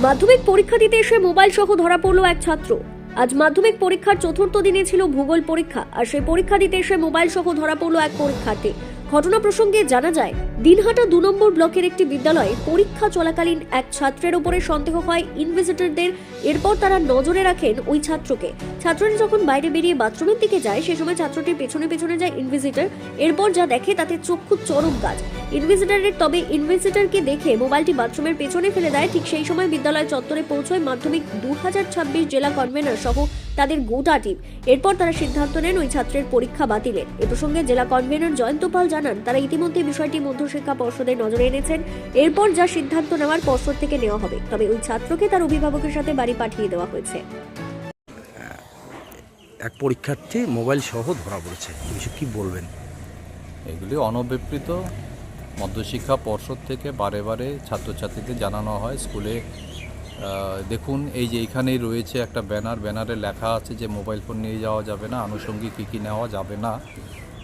মাধ্যমিক পরীক্ষা দিতে এসে মোবাইল সহ ধরা পড়ল এক ছাত্র। আজ মাধ্যমিক পরীক্ষার চতুর্থ দিনে ছিল ভূগোল পরীক্ষা, আর সেই পরীক্ষা দিতে এসে মোবাইল সহ ধরা পড়ল এক পরীক্ষার্থী। ঘটনা প্রসঙ্গে জানা যায়, দিনহাটা 2 নম্বর ব্লকের একটি বিদ্যালয়ে পরীক্ষা চলাকালীন এক ছাত্রের উপরে সন্দেহ হয় ইনভিজিটরদের। এরপর তারা নজরে রাখেন ওই ছাত্রকে। ছাত্রটি যখন বাইরে বেরিয়ে বাথরুমের দিকে যায়, সে সময় ছাত্রটির পেছনে পেছনে যায় ইনভিজিটর। এরপর যা দেখে তাতে চক্ষু চরক গাছ ইনভিজিটরকে দেখে মোবাইলটি বাথরুমের পেছনে ফেলে দেয়। ঠিক সেই সময় বিদ্যালয় চত্বরে পৌঁছয় মাধ্যমিক 2026 জেলা কনভেনর সহ তাদের গোটা টিম। এরপর তারা সিদ্ধান্ত নেন ওই ছাত্রের পরীক্ষা বাতিলের। এ প্রসঙ্গে জেলা কনভেনর জয়ন্ত পাল জানান, তারা ইতিমধ্যে বিষয়টি মধ্যশিক্ষা পর্ষদের নজরে এনেছেন। এরপর যা সিদ্ধান্ত নেওয়ার পর্ষদ থেকে নেওয়া হবে। তবে ওই ছাত্রকে তার অভিভাবকের সাথে বাড়ি পাঠিয়ে দেওয়া হয়েছে। এক পরীক্ষার্থী মোবাইল সহ ধরা পড়েছে, কিছু কি বলবেন? এগুলি অনভিপ্রেত মধ্যশিক্ষা পর্ষদ থেকে বারে বারে ছাত্রছাত্রীদের জানানো হয়। স্কুলে দেখুন, এই যে এইখানেই রয়েছে একটা ব্যানারে লেখা আছে যে মোবাইল ফোন নিয়ে যাওয়া যাবে না, আনুষঙ্গিক কী নেওয়া যাবে না।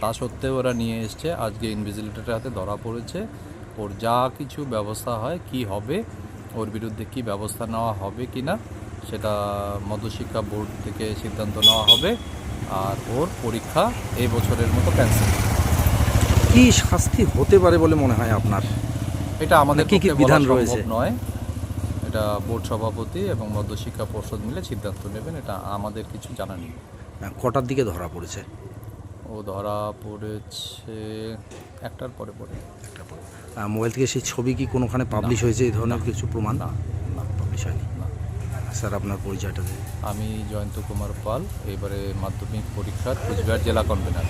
তা সত্ত্বেও ওরা নিয়ে এসছে। আজকে ইনভিজিলেটরের হাতে ধরা পড়েছে। ওর যা কিছু ব্যবস্থা হয়, কি হবে, ওর বিরুদ্ধে কি ব্যবস্থা নেওয়া হবে কি না, সেটা মধ্যশিক্ষা বোর্ড থেকে সিদ্ধান্ত নেওয়া হবে। আর ওর পরীক্ষা এই বছরের মতো ক্যান্সেল। কি শাস্তি হতে পারে বলে মনে হয় আপনার? এটা আমাদের কি কি বিধান রয়েছে নয়, এটা বোর্ড সভাপতি এবং মধ্যশিক্ষা পর্ষদ মিলে সিদ্ধান্ত নেবেন। এটা আমাদের কিছু জানা নেই। কটার দিকে ধরা পড়েছে? ও ধরা পড়েছে 1টার পরে। মোবাইল থেকে সেই ছবি কি কোনোখানে পাবলিশ হয়েছে, এই ধরনের কিছু প্রমাণ? না, পাবলিশ হয়নি। না। স্যার, আপনার পরিচয়টা দিন। আমি জয়ন্ত কুমার পাল, এবারে মাধ্যমিক পরীক্ষার কুচবিহার জেলা কনভেনর।